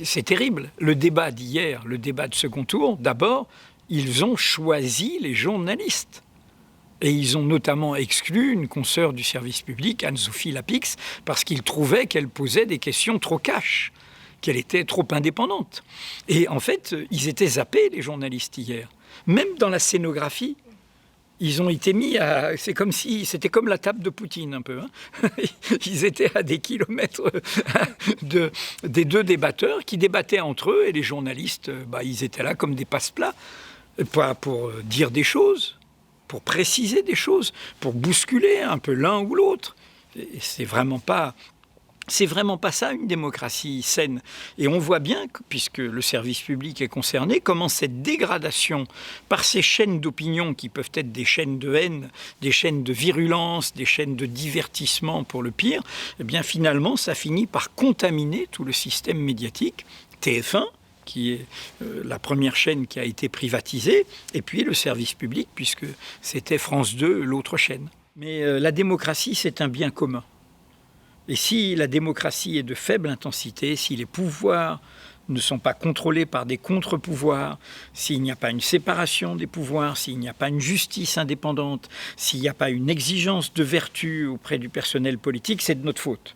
c'est terrible. Le débat d'hier, le débat de second tour, d'abord, ils ont choisi les journalistes. Et ils ont notamment exclu une consoeur du service public, Anne-Sophie Lapix, parce qu'ils trouvaient qu'elle posait des questions trop cash, qu'elle était trop indépendante. Et en fait, ils étaient zappés, les journalistes, hier. Même dans la scénographie, ils ont été mis à... C'était comme la table de Poutine, un peu. Hein. Ils étaient à des kilomètres des deux débatteurs qui débattaient entre eux, et les journalistes, ils étaient là comme des passe-plats, pour dire des choses, pour préciser des choses, pour bousculer un peu l'un ou l'autre. Et c'est vraiment pas ça une démocratie saine. Et on voit bien, puisque le service public est concerné, comment cette dégradation par ces chaînes d'opinion qui peuvent être des chaînes de haine, des chaînes de virulence, des chaînes de divertissement pour le pire, eh bien finalement ça finit par contaminer tout le système médiatique. TF1, qui est la première chaîne qui a été privatisée, et puis le service public, puisque c'était France 2, l'autre chaîne. Mais la démocratie, c'est un bien commun. Et si la démocratie est de faible intensité, si les pouvoirs ne sont pas contrôlés par des contre-pouvoirs, s'il n'y a pas une séparation des pouvoirs, s'il n'y a pas une justice indépendante, s'il n'y a pas une exigence de vertu auprès du personnel politique, c'est de notre faute.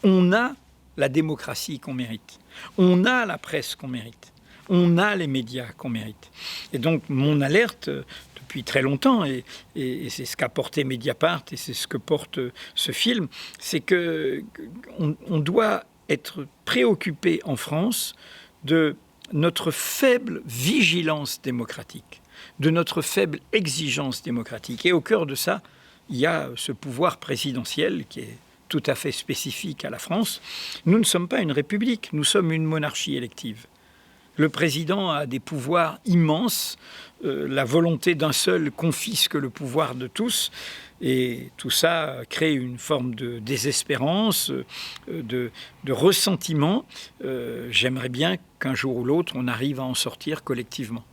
On a la démocratie qu'on mérite. On a la presse qu'on mérite. On a les médias qu'on mérite. Et donc, mon alerte, depuis très longtemps, et c'est ce qu'a porté Mediapart, et c'est ce que porte ce film, c'est qu'on doit être préoccupé en France de notre faible vigilance démocratique, de notre faible exigence démocratique. Et au cœur de ça, il y a ce pouvoir présidentiel qui est tout à fait spécifique à la France. Nous ne sommes pas une république, nous sommes une monarchie élective. Le président a des pouvoirs immenses, la volonté d'un seul confisque le pouvoir de tous, et tout ça crée une forme de désespérance, de ressentiment. J'aimerais bien qu'un jour ou l'autre, on arrive à en sortir collectivement.